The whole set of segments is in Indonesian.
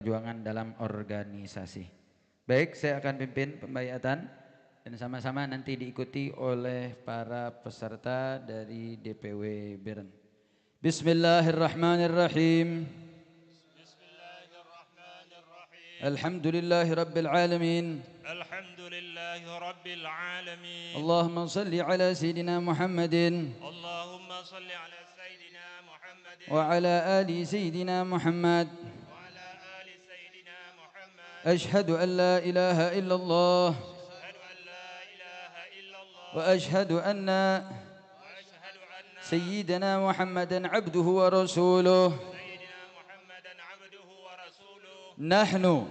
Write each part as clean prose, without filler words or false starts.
perjuangan dalam organisasi. Baik, saya akan pimpin pembayatan dan sama-sama nanti diikuti oleh para peserta dari DPW Beren. Bismillahirrahmanirrahim. Alhamdulillahi Rabbil Alamin. Alhamdulillahi Rabbil Alamin. Allahumma salli ala Sayyidina Muhammadin Allahumma salli ala Sayyidina Muhammadin wa ala ali Sayyidina Muhammad. wa ala ali Sayyidina Muhammad. Ashhadu an la ilaha illallah Ashhadu an la ilaha illallah wa ashhadu anna wa ashhadu anna سيدنا محمدا عبده ورسوله. Sayyidina Muhammadan abduhu wa rasuluh. نحن Nahnu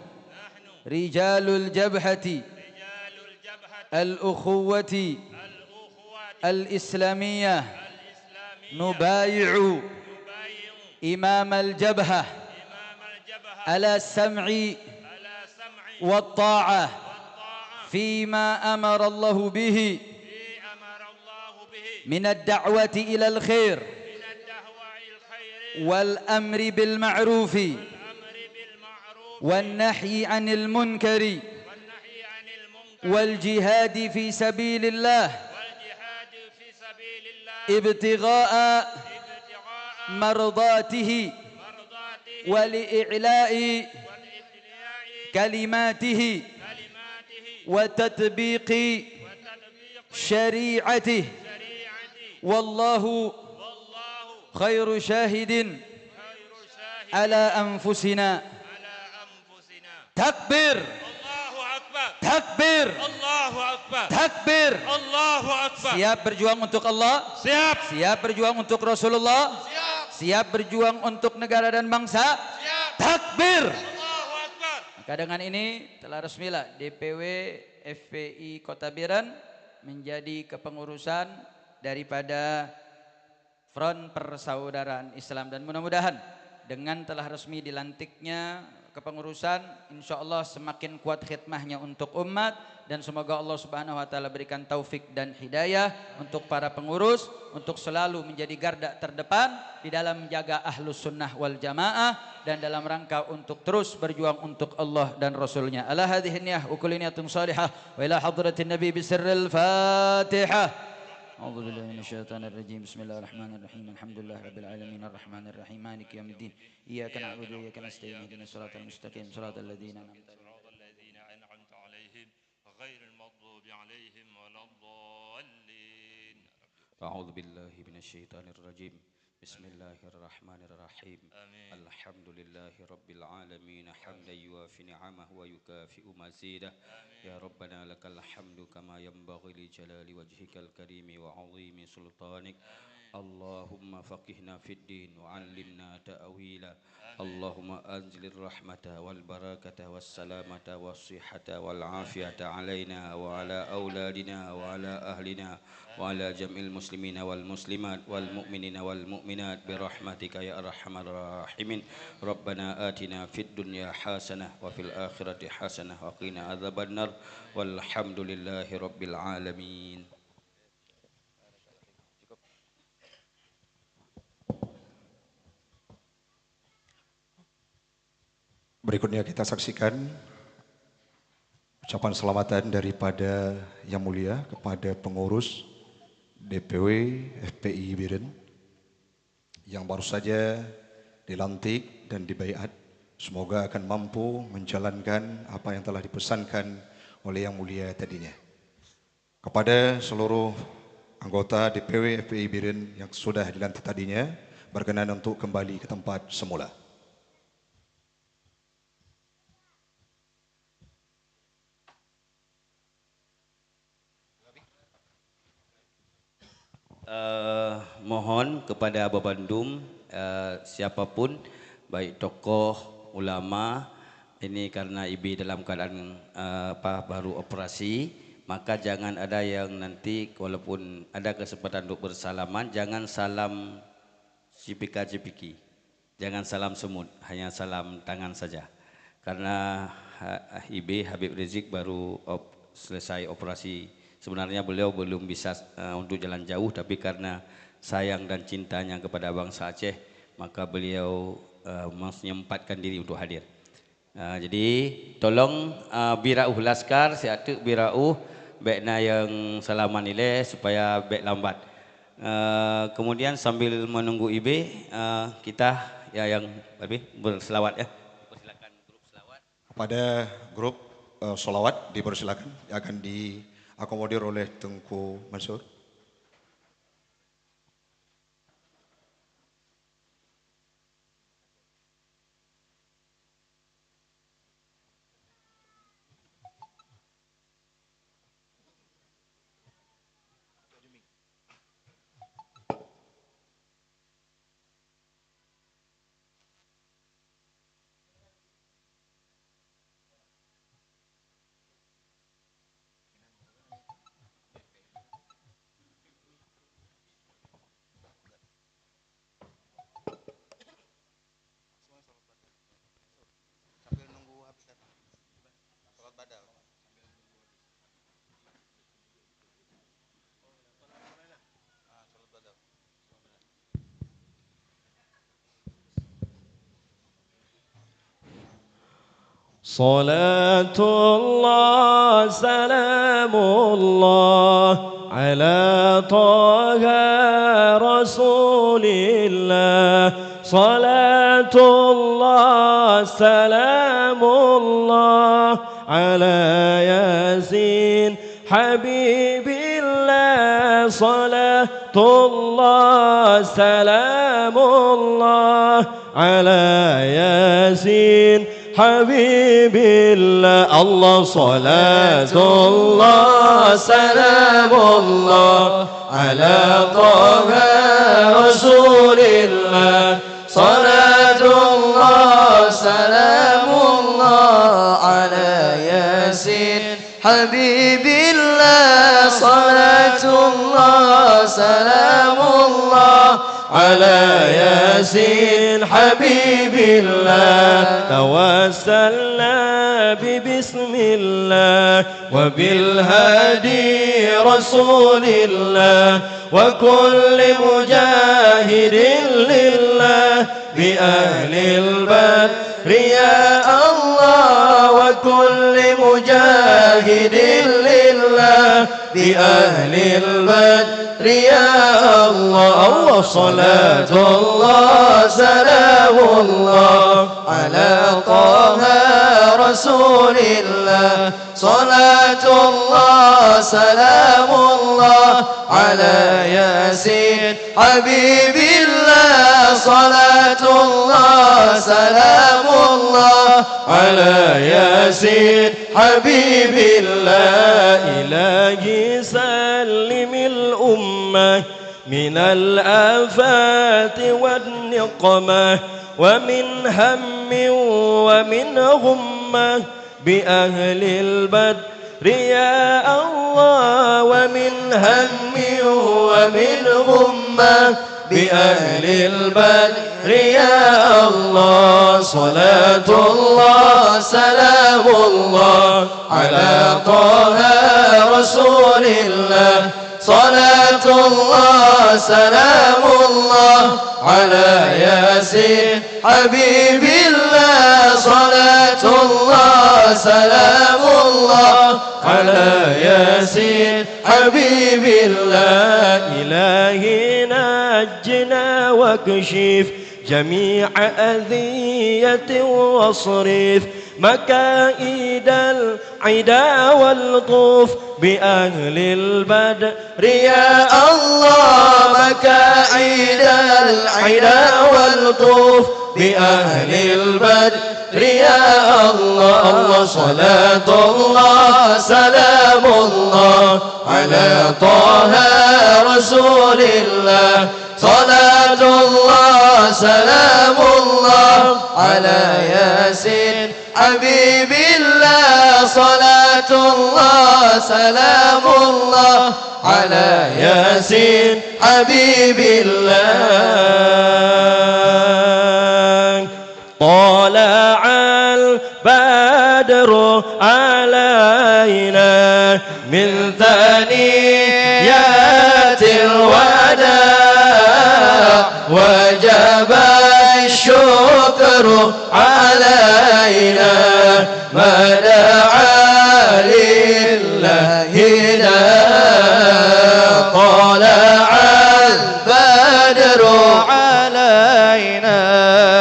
رجال الجبهة rijalul jabhat الأخوة al-ukhuwat الإسلامية al-islamiyah نبايع nubayyi'u إمام الجبهة imam al-jabhat على السمع ala sam'i والطاعة wa ta'ah فيما أمر الله به fi amara Allah bihi من الدعوة إلى الخير min ad-dahwa'il khairi والأمر بالمعروف والأمر بالمعروف والنهي عن المنكر والنهي عن المنكر والجهاد في سبيل الله والجهاد في سبيل الله ابتغاء ابتغاء مرضاته مرضاته ولإعلاء والإحياء كلماته كلماته وتطبيق وتطبيق شريعته شريعته والله والله خير شاهد خير شاهد على أنفسنا. على أنفسنا. تكبير الله أكبر تكبير الله أكبر تكبير. الله أكبر. Siap berjuang untuk Allah, Siap. siap berjuang untuk Rasulullah, siap berjuang untuk negara dan bangsa. Siap. Takbir. Allahu Akbar. Maka dengan ini telah resmilah DPW FPI Kota Biren menjadi kepengurusan daripada Front Persaudaraan Islam, dan mudah-mudahan dengan telah resmi dilantiknya kepengurusan, insya Allah semakin kuat khidmahnya untuk umat, dan semoga Allah Subhanahu wa taala berikan taufik dan hidayah untuk para pengurus untuk selalu menjadi garda terdepan di dalam menjaga ahlus sunnah wal jamaah dan dalam rangka untuk terus berjuang untuk Allah dan Rasulnya. Ala hadhihi niyah wa kulli niyatin salihah wa ila hadratin nabi bisirril fatihah. أعوذ بالله من الشيطان الرجيم بسم الله الرحمن الرحيم الحمد لله رب العالمين الرحمن الرحيم مالك يوم الدين إياك نعبد وإياك نستعين اهدنا الصراط المستقيم صراط الذين أنعمت صراط الذين أنعمت عليهم غير المغضوب عليهم ولا الضالين. أعوذ بالله من الشيطان الرجيم بسم الله الرحمن الرحيم آمين. الحمد لله رب العالمين حمدا يوافي نعمه ويكافئ مزيده يا ربنا لك الحمد كما ينبغي لجلال وجهك الكريم وعظيم سلطانك اللهم فقهنا في الدين وعلمنا تأويلا اللهم أنزل الرحمة والبركة والسلامة والصحة والعافية علينا وعلى أولادنا وعلى أهلنا وعلى جميع المسلمين والمسلمات والمؤمنين والمؤمنات برحمتك يا أرحم الراحمين ربنا آتنا في الدنيا حسنة وفي الآخرة حسنة وقنا عذاب النار والحمد لله رب العالمين. Berikutnya kita saksikan ucapan selamatan daripada Yang Mulia kepada pengurus DPW FPI Biren yang baru saja dilantik dan dibaiat. Semoga akan mampu menjalankan apa yang telah dipesankan oleh Yang Mulia tadinya. Kepada seluruh anggota DPW FPI Biren yang sudah dilantik tadinya, berkenan untuk kembali ke tempat semula. Mohon kepada Abah Bandung siapapun baik tokoh ulama ini karena IB dalam keadaan baru operasi, maka jangan ada yang nanti walaupun ada kesempatan untuk bersalaman jangan salam cipika-cipiki, jangan salam semut, hanya salam tangan saja karena IB Habib Rizik baru selesai operasi. Sebenarnya beliau belum bisa untuk jalan jauh, tapi karena sayang dan cintanya kepada bangsa Aceh, maka beliau menyempatkan diri untuk hadir. Jadi tolong birauh laskar siatu birauh bekna yang salaman ile supaya bek lambat. Kemudian sambil menunggu IB kita ya yang lebih berselawat ya. Silakan grup selawat. Kepada grup solawat dipersilakan akan diakomodir oleh Tengku Mansur. صلاة الله سلام الله على طه رسول الله صلاة الله سلام الله على ياسين حبيب الله صلاة الله سلام الله على ياسين حبيب الله الله صلاة الله سلام الله على طه رسول الله صلاة الله سلام الله على ياسين حبيب الله صلاة الله سلام الله على ياسين حبيب الله توسلنا ببسم الله وبالهادي رسول الله وكل مجاهد لله بأهل البدر يا الله وكل مجاهد لله بأهل البدر يا الله الله صلاة الله سلام الله على طه رسول الله صلاة الله سلام الله على ياسين حبيب الله صلاة الله سلام الله على ياسين حبيب الله إلهي سلم الأمة من الآفات والنقمة ومن هم ومن غمة بأهل البدر يا الله ومن هم ومن غمة بأهل البدر يا الله صلاة الله سلام الله على طه رسول الله صلاة الله سلام الله على ياسين حبيب الله صلاة الله سلام الله على ياسين حبيب الله إلهي نجنا واكشف جميع أذية واصرف مكائد العدا والطوف بأهل البدر يا الله مكائد العدا والطوف بأهل البدر يا الله الله صلاة الله سلام الله على طه رسول الله صلاة الله سلام الله على ياسين حبيب الله صلاة الله سلام الله على ياسين حبيب الله طلع البدر علينا من ثنيات الوداع وجب الشكر علينا ما دعا لله طلع البدر علينا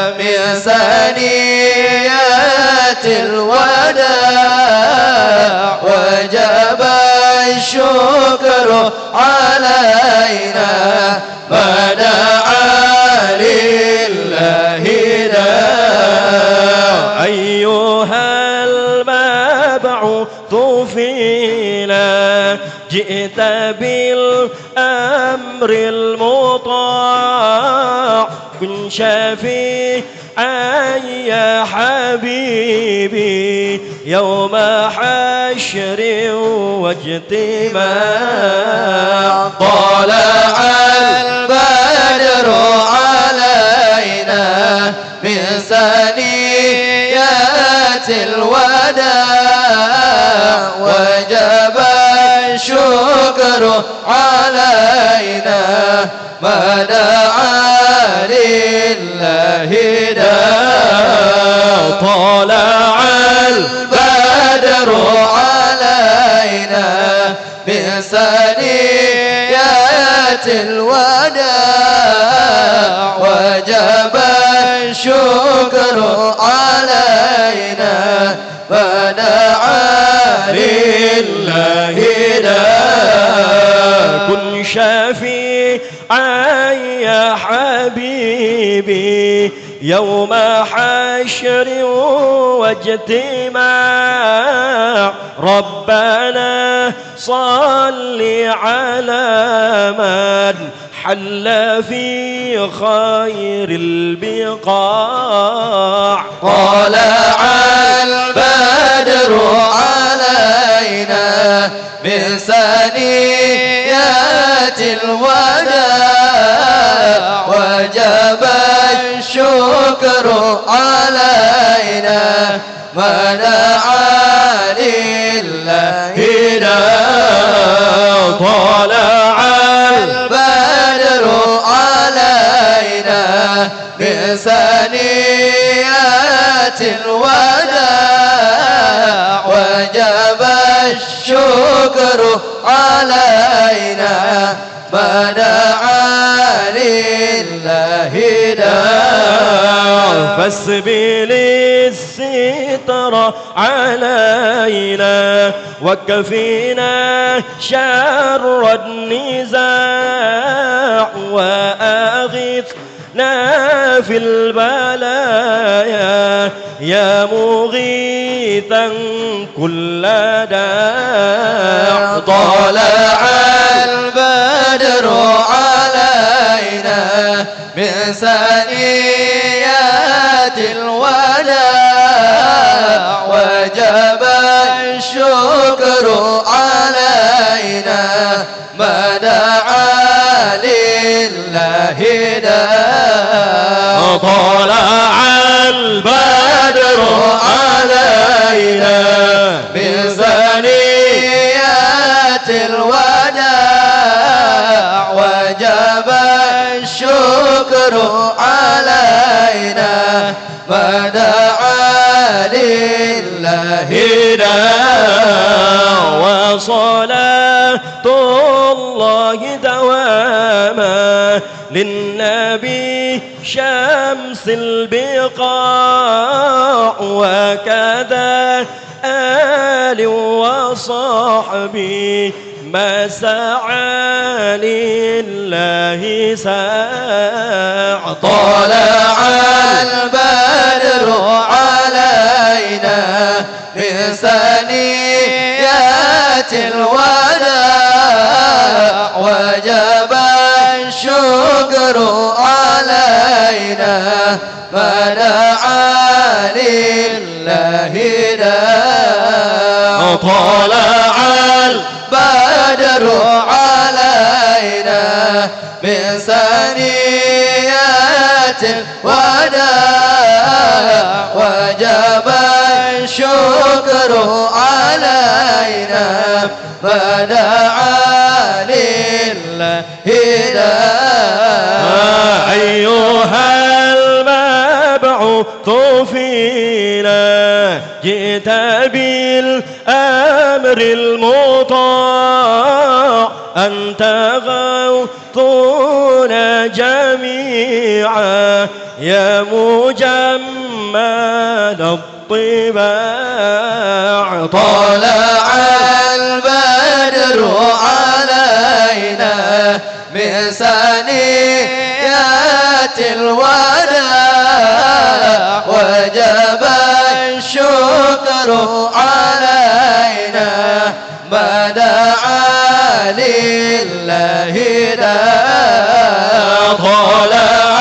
من ثنيات الوداع وجب الشكر علينا ما دعا لله أيها المبعوث فينا جئت بالأمر المطاع كن شفيعا يا حبيبي يوم حشر واجتماع طلع البدر علينا من ثنيات الوداع وجب الشكر علينا ما دعا لله طلع البدر علينا من ثنيات الوداع وجب الشكر علينا ما دعا لله كن شفيعا يا حبيبي يوم حشر واجتماع ربنا صل على من حل في خير البقاع طلع البدر علينا من ثنيات الوداع وجب الشكر علينا ما دعا لله طلع البدر علينا من ثنيات الوداع وجب الشكر علينا ما دعا لله فاسبل الستر علينا وكفينا شر النزاع وأغثنا في البلايا يا مغيثا كل داع طلع البدر علينا من ثنيات الوداع وجب الشكر علينا ما دعا لله طلع البدر علينا من ثنيات الوداع وجب الشكر علينا ما دعا لله وصلاة الله دواما للنبي شمس البقاع وكذا آل وصحبي ما سعى لله ساع طلع البدر علينا من ثنيات الوداع وجب الشكر علينا ما دعا لله طلع البدر علينا من ثنيات الوداع وجب الشكر علينا ما دعا لله أيها المبعوث فينا جئت بالأمر المطاع أنت غوثنا جميعا يا مجمل الطباع طلع البدر علينا من ثنيات الوداع وجب الشكر علينا ما دعا لله داع طلع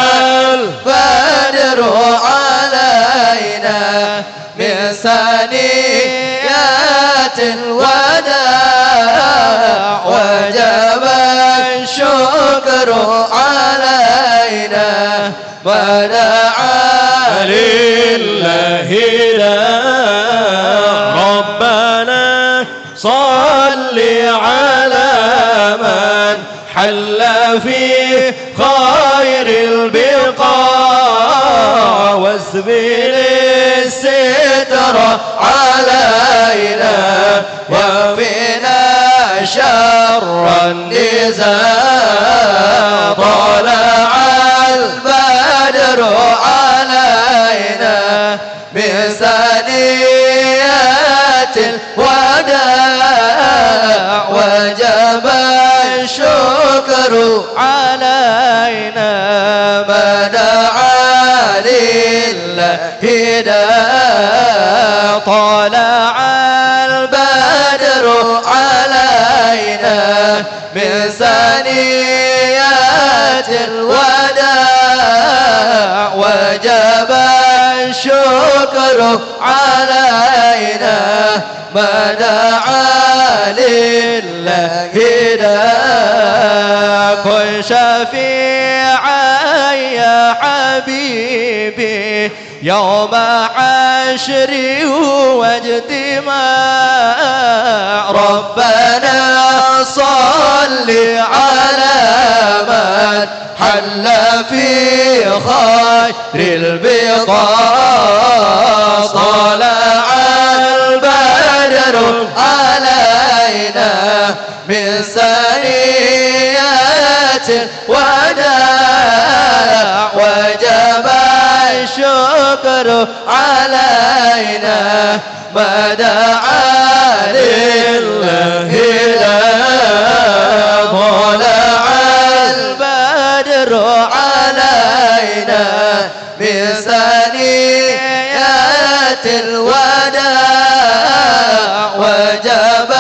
البدر علينا من ثنيات الوداع وجب الشكر علينا ما دعا لله داع ربنا صل على من حل في خير البقاع واسبل الستر علينا وفينا شر النزاع طلع البدر علينا من ثنيات الوداع وجب الشكر علينا ما دعا لله داع طلع البدر علينا من ثنيات الوداع وجب الشكر علينا ما دعا لله داع كن شفيعا يا حبيبي يوم عشر واجتماع ربنا صل على من حل في خير البقاع طلع البدر علينا من ثنيات الوداع وجب الشكر علينا ما دعا لله داع طلع البدر علينا من ثنيات الوداع وجب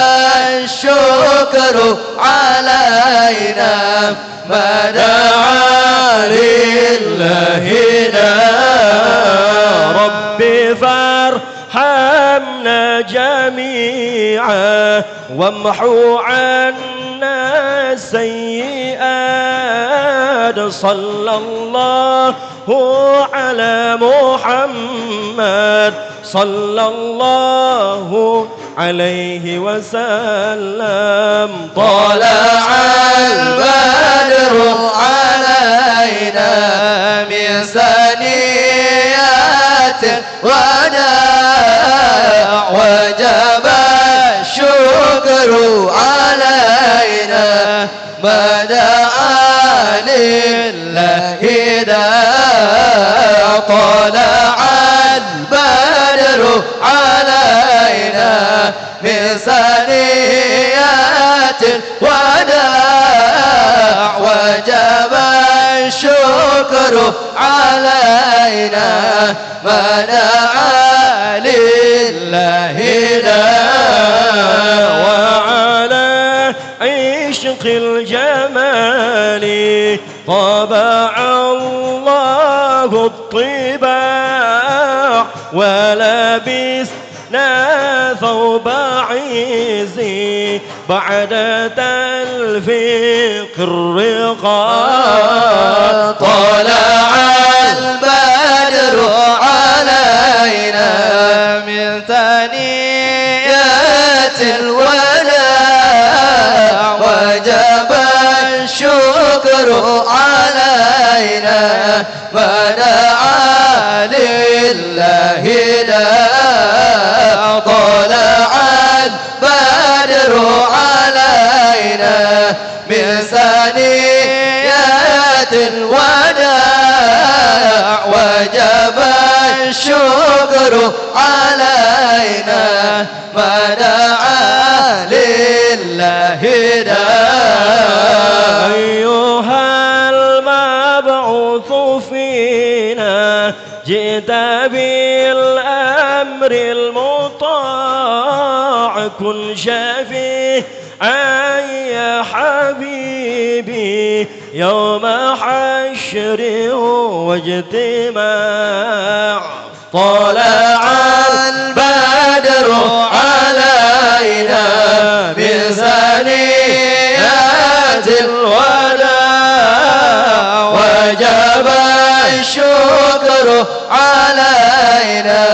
الشكر علينا ما دعا لله داع ربي فارحمنا جميعا وامحو عنا السيئات صلى الله على محمد صلى الله عليه وسلم طلع البدر علينا من ثنيات الوداع وجب الشكر علينا ما دعا لله داع طلع البدر علينا من ثنيات الوداع وجب الشكر علينا ما دعا لله داع وعلى عشق الجمال طبع الله الطباع ولبسنا ثوب عزي بعد تلفيق الرقاع طلع البدر علينا من ثنيات الوداع وجب الشكر علينا ما دعا لله داع الوداع وجب الشكر علينا ما دعا لله داع أيها المبعوث فينا جئت بالأمر المطاع كن شفيعا يا حبيبي يوم حشر واجتماع طلع البدر علينا من ثنيات الوداع وجب الشكر علينا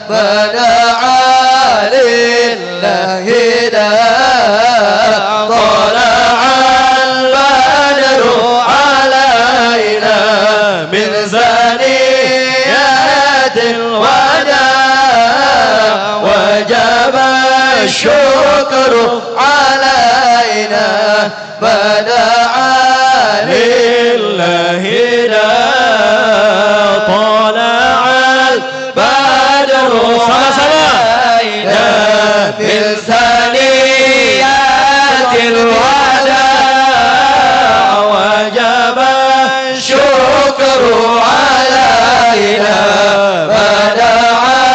فدعا لله داع طلع البدر علينا من ثنيات الوداع وجب الشكر علينا فدعا لله داع طلع البدر علينا من ثنيات الوداع وجب الشكر علينا فدعا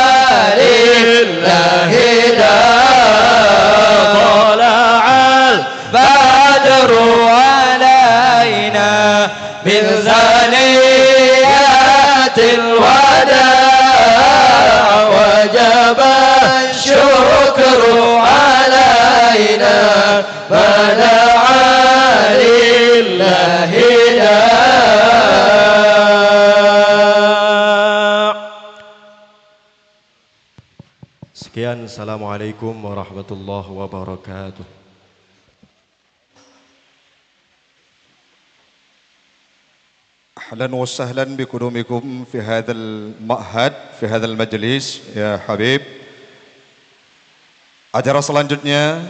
لله داع طلع البدر علينا من ثنيات الوداع وجب الشكر علينا فدعا لله داع. Sekian, Assalamualaikum warahmatullahi wabarakatuh. أهلا وسهلا بقدومكم في هذا المعهد في هذا المجلس يا Habib. Acara selanjutnya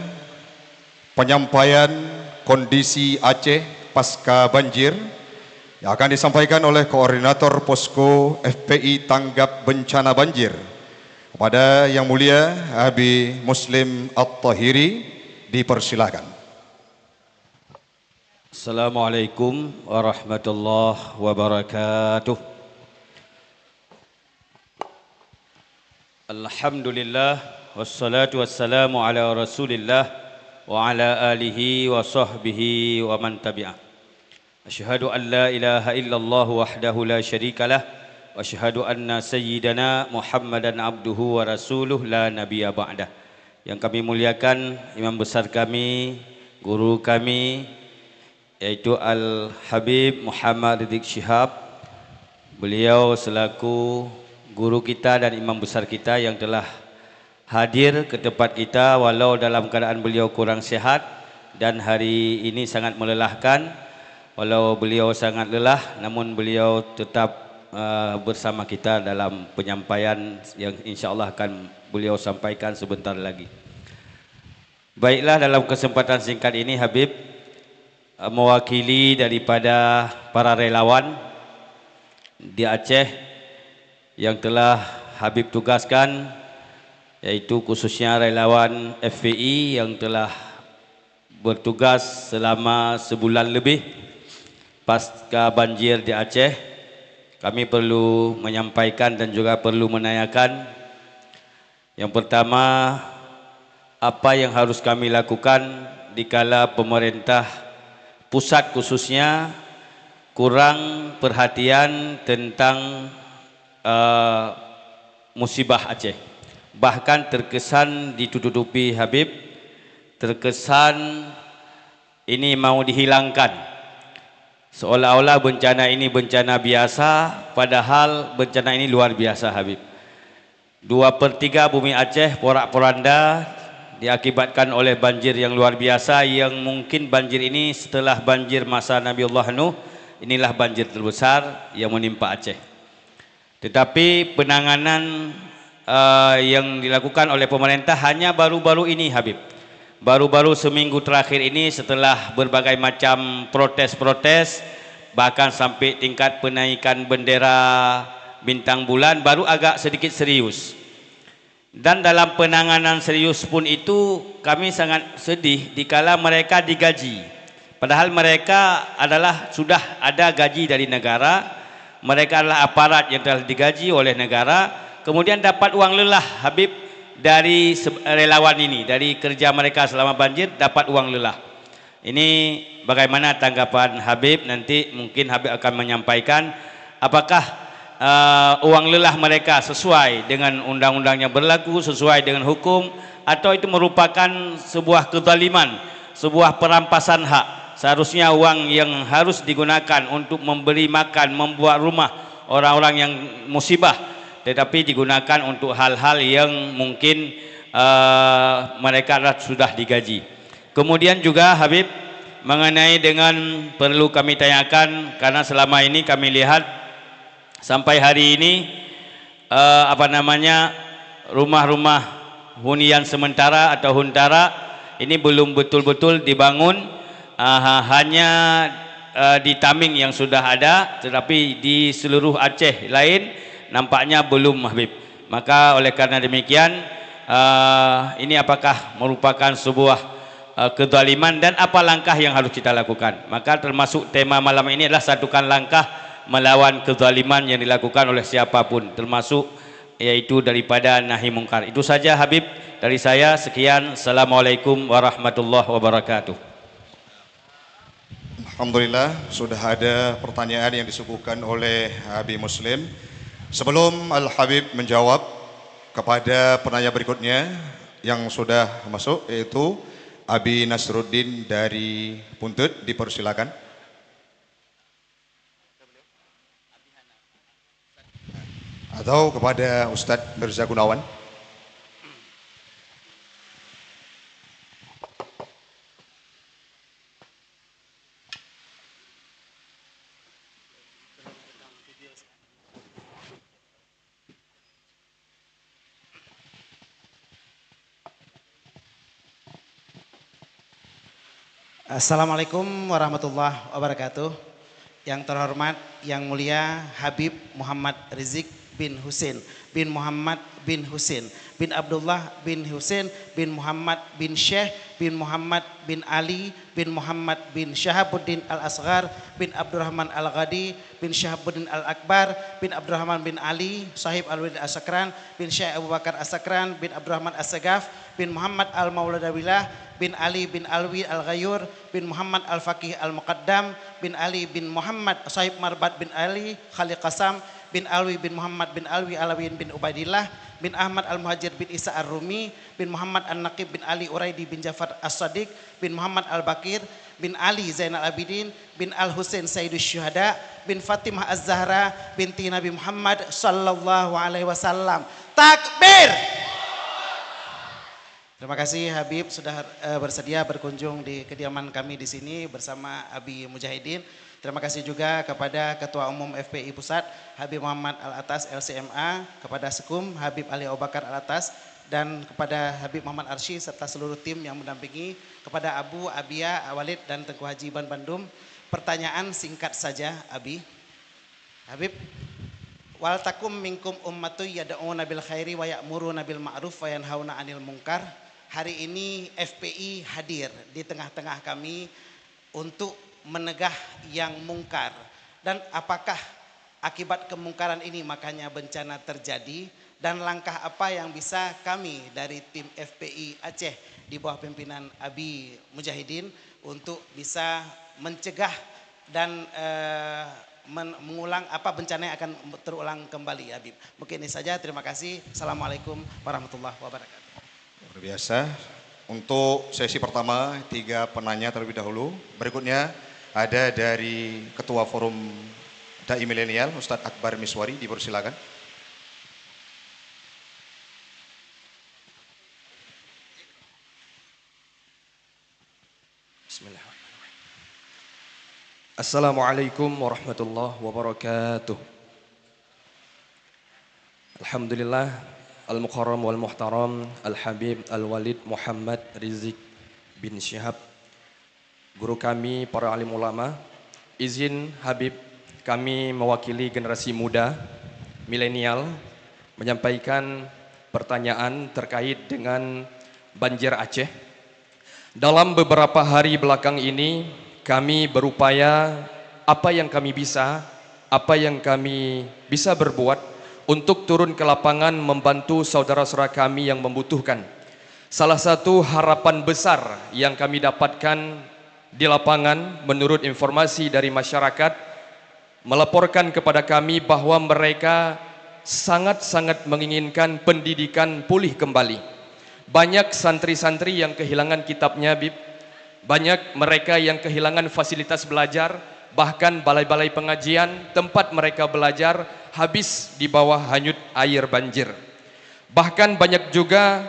penyampaian kondisi Aceh pasca banjir yang akan disampaikan oleh Koordinator Posko FPI Tanggap Bencana Banjir. Kepada Yang Mulia Habib Muslim At-Tahiri dipersilakan. Assalamualaikum warahmatullahi wabarakatuh. Alhamdulillah wassalatu wassalamu ala Rasulillah wa ala alihi wa sahbihi wa man tabi'ah. Asyhadu an la ilaha illallah wahdahu la syarikalah wa asyhadu anna sayyidana Muhammadan abduhu wa rasuluh la nabiyya ba'dah. Yang kami muliakan imam besar kami, guru kami, yaitu Al-Habib Muhammad Ridzik Syihab. Beliau selaku guru kita dan imam besar kita yang telah hadir ke tempat kita walau dalam keadaan beliau kurang sihat dan hari ini sangat melelahkan. Walau beliau sangat lelah namun beliau tetap bersama kita dalam penyampaian yang insya-Allah akan beliau sampaikan sebentar lagi. Baiklah, dalam kesempatan singkat ini Habib mewakili daripada para relawan di Aceh yang telah Habib tugaskan, yaitu khususnya relawan FPI yang telah bertugas selama sebulan lebih pasca banjir di Aceh. Kami perlu menyampaikan dan juga perlu menanyakan, yang pertama, apa yang harus kami lakukan dikala pemerintah pusat khususnya kurang perhatian tentang musibah Aceh. Bahkan terkesan ditutupi Habib, terkesan ini mau dihilangkan, seolah-olah bencana ini bencana biasa, padahal bencana ini luar biasa Habib. 2/3 bumi Aceh porak-poranda diakibatkan oleh banjir yang luar biasa, yang mungkin banjir ini setelah banjir masa Nabiullah Nuh, inilah banjir terbesar yang menimpa Aceh. Tetapi penanganan yang dilakukan oleh pemerintah hanya baru-baru ini Habib. Baru-baru seminggu terakhir ini setelah berbagai macam protes-protes, bahkan sampai tingkat penaikan bendera bintang bulan baru agak sedikit serius. Dan dalam penanganan serius pun itu kami sangat sedih dikala mereka digaji. Padahal mereka adalah sudah ada gaji dari negara, mereka adalah aparat yang telah digaji oleh negara, kemudian dapat uang lelah Habib dari relawan ini, dari kerja mereka selama banjir dapat uang lelah. Ini bagaimana tanggapan Habib? Nanti mungkin Habib akan menyampaikan apakah uang lelah mereka sesuai dengan undang-undang yang berlaku, sesuai dengan hukum, atau itu merupakan sebuah kezaliman, sebuah perampasan hak. Seharusnya uang yang harus digunakan untuk memberi makan, membuat rumah orang-orang yang musibah, tetapi digunakan untuk hal-hal yang mungkin mereka sudah digaji. Kemudian juga Habib, mengenai dengan perlu kami tanyakan, karena selama ini kami lihat sampai hari ini rumah-rumah hunian sementara atau huntara ini belum betul-betul dibangun, hanya di Taming yang sudah ada, tetapi di seluruh Aceh lain nampaknya belum Habib. Maka oleh karena demikian ini apakah merupakan sebuah kezaliman dan apa langkah yang harus kita lakukan? Maka termasuk tema malam ini adalah satukan langkah melawan kezaliman yang dilakukan oleh siapapun, termasuk yaitu daripada nahi mungkar. Itu saja Habib dari saya. Sekian. Assalamualaikum warahmatullahi wabarakatuh. Alhamdulillah sudah ada pertanyaan yang disuguhkan oleh Habib Muslim. Sebelum Al-Habib menjawab kepada penanya berikutnya yang sudah masuk, yaitu Abi Nasruddin dari Puntut, dipersilakan. Atau kepada Ustadz Mirza Gunawan. Assalamualaikum warahmatullahi wabarakatuh. Yang terhormat, yang mulia Habib Muhammad Rizik bin Husin bin Muhammad bin Husin bin Abdullah bin Husin bin Muhammad bin Syekh bin Muhammad bin Ali bin Muhammad bin Syahabuddin Al-Asghar bin Abdurrahman Al-Ghadi bin Syahabuddin Al-Akbar bin Abdurrahman bin Ali Sahib Al-Walid As-Sakran bin Syekh Abu Bakar As-Sakran bin Abdurrahman As-Sagaf bin Muhammad Al-Mauladawilah bin Ali bin Alwi Al-Ghayur bin Muhammad Al-Faqih Al-Muqaddam bin Ali bin Muhammad Sahib Marbat bin Ali Khalid Qasam bin Alwi bin Muhammad bin Alwi Alawin bin Ubaidillah bin Ahmad Al-Muhajir bin Isa Ar-Rumi bin Muhammad An-Naqib bin Ali Uraidi bin Jafar As-Sadiq bin Muhammad Al-Bakir bin Ali Zainal Abidin bin Al-Husain Sayyidus Syuhada bin Fatimah Az-Zahra binti Nabi Muhammad sallallahu alaihi wasallam. Takbir! Terima kasih Habib sudah bersedia berkunjung di kediaman kami di sini bersama Abi Mujahidin. Terima kasih juga kepada Ketua Umum FPI Pusat Habib Muhammad Al-Atas LCMA, kepada Sekum Habib Ali Abu Bakar Al-Atas, dan kepada Habib Muhammad Arsy serta seluruh tim yang mendampingi, kepada Abu Abia Awalid dan Tengku Haji Ban Bandung. Pertanyaan singkat saja Abi. Habib, wal takum minkum ummatu yad'una bil khairi wa ya'muruna bil ma'ruf wa yanhauna 'anil munkar. Hari ini FPI hadir di tengah-tengah kami untuk menegah yang mungkar, dan apakah akibat kemungkaran ini makanya bencana terjadi, dan langkah apa yang bisa kami dari tim FPI Aceh di bawah pimpinan Abi Mujahidin untuk bisa mencegah dan mengulang apa bencana yang akan terulang kembali Habib. Mungkin ini saja, terima kasih. Assalamualaikum warahmatullahi wabarakatuh. Luar biasa. Untuk sesi pertama 3 penanya terlebih dahulu. Berikutnya ada dari Ketua Forum Dai Milenial Ustadz Akbar Miswari, dipersilakan. Bismillahirrahmanirrahim. Assalamualaikum warahmatullahi wabarakatuh. Alhamdulillah, Al-Mukarram wal Muhtaram Al-Habib Al-Walid Muhammad Rizik bin Syihab, guru kami, para alim ulama, izin Habib, kami mewakili generasi muda, milenial, menyampaikan pertanyaan terkait dengan banjir Aceh. Dalam beberapa hari belakang ini, kami berupaya apa yang kami bisa berbuat untuk turun ke lapangan membantu saudara-saudara kami yang membutuhkan. Salah satu harapan besar yang kami dapatkan di lapangan menurut informasi dari masyarakat melaporkan kepada kami bahwa mereka sangat-sangat menginginkan pendidikan pulih kembali. Banyak santri-santri yang kehilangan kitabnya, Bib. Banyak mereka yang kehilangan fasilitas belajar, bahkan balai-balai pengajian tempat mereka belajar habis di bawah hanyut air banjir. Bahkan banyak juga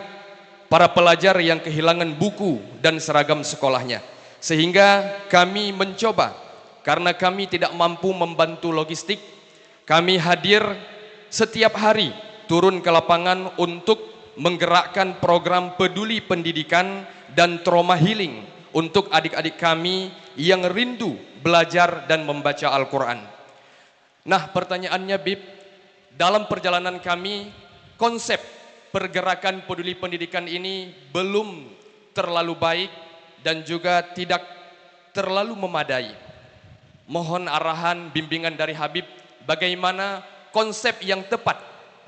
para pelajar yang kehilangan buku dan seragam sekolahnya. Sehingga kami mencoba, karena kami tidak mampu membantu logistik, kami hadir setiap hari turun ke lapangan untuk menggerakkan program peduli pendidikan dan trauma healing untuk adik-adik kami yang rindu belajar dan membaca Al-Quran. Nah, pertanyaannya Bib, dalam perjalanan kami, konsep pergerakan peduli pendidikan ini belum terlalu baik dan juga tidak terlalu memadai. Mohon arahan bimbingan dari Habib bagaimana konsep yang tepat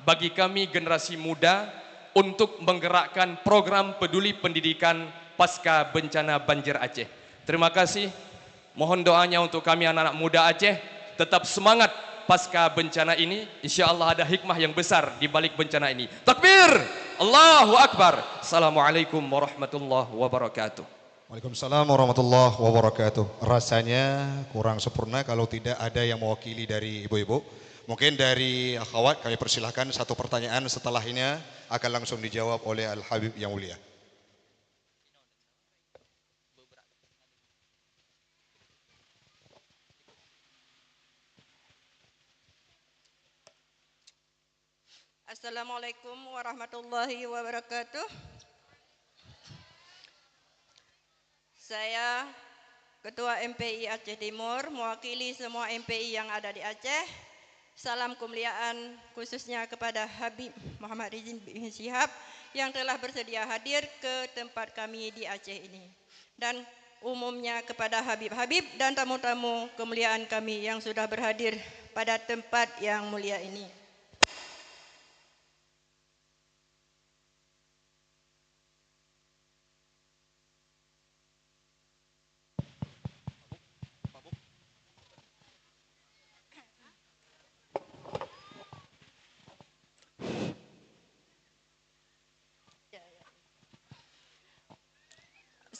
bagi kami generasi muda untuk menggerakkan program peduli pendidikan pasca bencana banjir Aceh. Terima kasih. Mohon doanya untuk kami anak-anak muda Aceh tetap semangat pasca bencana ini. Insya Allah ada hikmah yang besar di balik bencana ini. Takbir! Allahu Akbar! Assalamualaikum warahmatullahi wabarakatuh. Waalaikumsalam warahmatullahi wabarakatuh. Rasanya kurang sempurna kalau tidak ada yang mewakili dari ibu-ibu. Mungkin dari akhwat kami persilahkan satu pertanyaan, setelah ini akan langsung dijawab oleh Al-Habib yang mulia. Assalamualaikum warahmatullahi wabarakatuh. Saya Ketua MPI Aceh Timur, mewakili semua MPI yang ada di Aceh. Salam kemuliaan khususnya kepada Habib Muhammad Rizin bin Syihab yang telah bersedia hadir ke tempat kami di Aceh ini. Dan umumnya kepada Habib-Habib dan tamu-tamu kemuliaan kami yang sudah berhadir pada tempat yang mulia ini.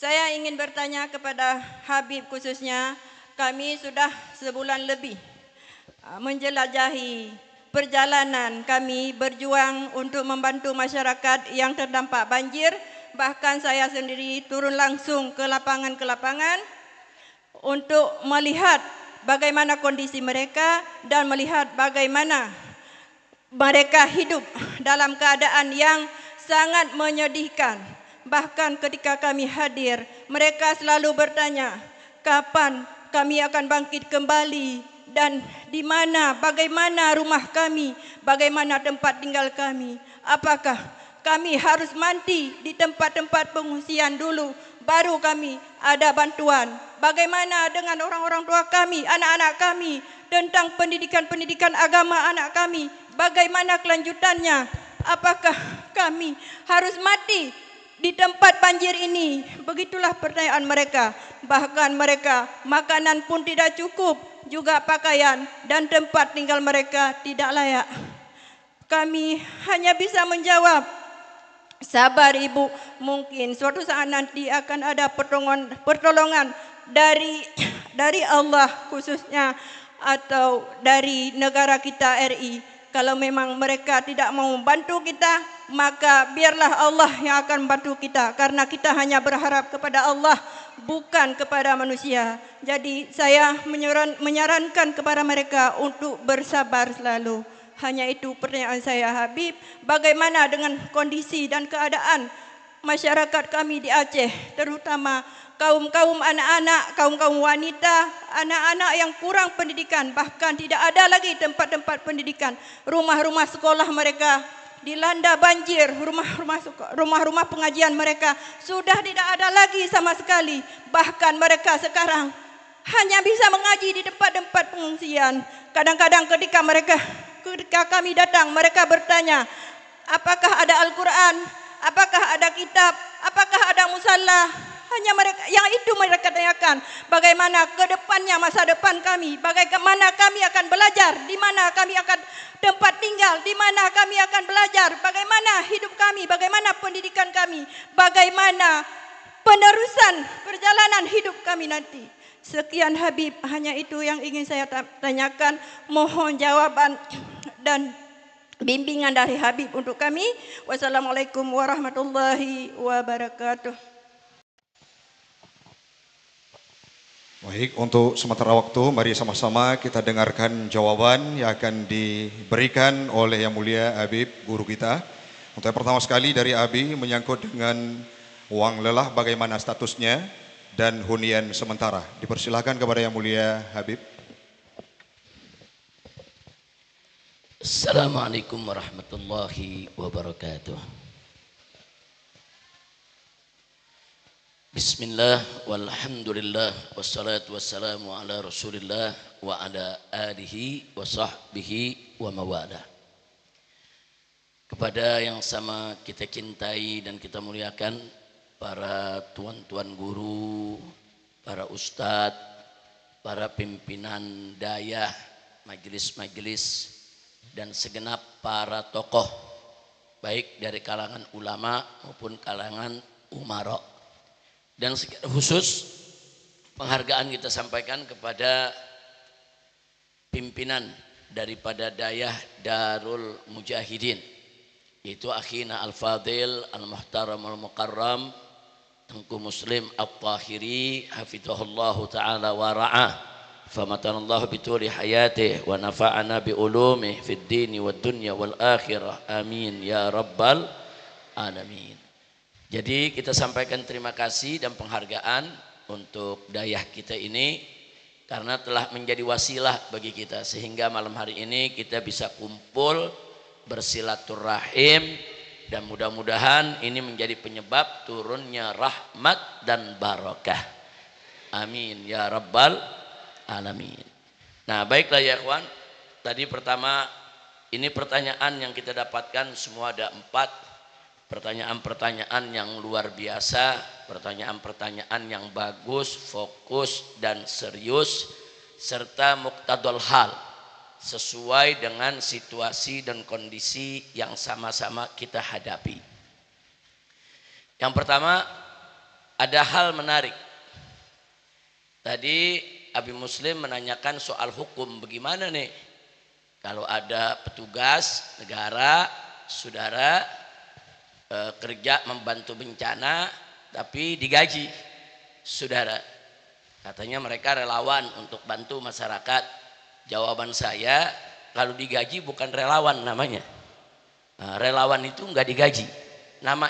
Saya ingin bertanya kepada Habib khususnya, kami sudah sebulan lebih menjelajahi perjalanan kami berjuang untuk membantu masyarakat yang terdampak banjir. Bahkan saya sendiri turun langsung ke lapangan untuk melihat bagaimana kondisi mereka dan melihat bagaimana mereka hidup dalam keadaan yang sangat menyedihkan. Bahkan ketika kami hadir, mereka selalu bertanya, kapan kami akan bangkit kembali dan di mana, bagaimana rumah kami, bagaimana tempat tinggal kami. Apakah kami harus mandi di tempat-tempat pengungsian dulu, baru kami ada bantuan. Bagaimana dengan orang-orang tua kami, anak-anak kami, tentang pendidikan agama anak kami, bagaimana kelanjutannya? Apakah kami harus mati di tempat banjir ini? Begitulah pertanyaan mereka. Bahkan mereka makanan pun tidak cukup, juga pakaian dan tempat tinggal mereka tidak layak. Kami hanya bisa menjawab, sabar ibu, mungkin suatu saat nanti akan ada pertolongan dari Allah khususnya atau dari negara kita RI. Kalau memang mereka tidak mau membantu kita, maka biarlah Allah yang akan membantu kita. Karena kita hanya berharap kepada Allah, bukan kepada manusia. Jadi saya menyarankan kepada mereka untuk bersabar selalu. Hanya itu pertanyaan saya, Habib. Bagaimana dengan kondisi dan keadaan masyarakat kami di Aceh, terutama kaum-kaum anak-anak, kaum-kaum wanita, anak-anak yang kurang pendidikan, bahkan tidak ada lagi tempat-tempat pendidikan. Rumah-rumah sekolah mereka dilanda banjir, rumah-rumah pengajian mereka sudah tidak ada lagi sama sekali. Bahkan mereka sekarang hanya bisa mengaji di tempat-tempat pengungsian. Kadang-kadang ketika kami datang, mereka bertanya, apakah ada Al-Quran, apakah ada kitab, apakah ada musalla? Hanya mereka, yang itu mereka tanyakan. Bagaimana ke depannya masa depan kami? Bagaimana kami akan belajar? Di mana kami akan tempat tinggal? Di mana kami akan belajar? Bagaimana hidup kami? Bagaimana pendidikan kami? Bagaimana penerusan perjalanan hidup kami nanti? Sekian Habib, hanya itu yang ingin saya tanyakan. Mohon jawaban dan bimbingan dari Habib untuk kami. Wassalamualaikum warahmatullahi wabarakatuh. Baik, untuk sementara waktu mari sama-sama kita dengarkan jawaban yang akan diberikan oleh Yang Mulia Habib guru kita. Untuk yang pertama sekali dari Abi menyangkut dengan uang lelah bagaimana statusnya dan hunian sementara. Dipersilakan kepada Yang Mulia Habib. Assalamualaikum warahmatullahi wabarakatuh. Bismillah walhamdulillah wassalatu wassalamu ala rasulillah wa ala alihi wa sahbihi wa mawala. Kepada yang sama kita cintai dan kita muliakan, para tuan-tuan guru, para ustadz, para pimpinan dayah, majelis-majelis, dan segenap para tokoh, baik dari kalangan ulama maupun kalangan umara. Dan khusus penghargaan kita sampaikan kepada pimpinan daripada dayah Darul Mujahidin, yaitu akhina Al-Fadil Al-Muhtaram Al-Mukarram Tengku Muslim At-Tahiri hafizahullahu ta'ala wa ra'ah, famatanallahu bituli hayatih wa nafa'ana bi ulumih fid dini wad dunya wal akhirah, amin ya rabbal alamin. Jadi kita sampaikan terima kasih dan penghargaan untuk dayah kita ini karena telah menjadi wasilah bagi kita sehingga malam hari ini kita bisa kumpul bersilaturahim dan mudah-mudahan ini menjadi penyebab turunnya rahmat dan barakah. Amin ya rabbal alamin. Nah, baiklah ya ikhwan. Tadi pertama ini pertanyaan yang kita dapatkan semua ada 4. Pertanyaan-pertanyaan yang luar biasa, pertanyaan-pertanyaan yang bagus, fokus dan serius, serta muqtadul hal, sesuai dengan situasi dan kondisi yang sama-sama kita hadapi. Yang pertama, ada hal menarik. Tadi Abi Muslim menanyakan soal hukum, bagaimana nih kalau ada petugas negara, saudara, kerja membantu bencana tapi digaji, saudara, katanya mereka relawan untuk bantu masyarakat. Jawaban saya, kalau digaji bukan relawan namanya. Relawan itu enggak digaji, namanya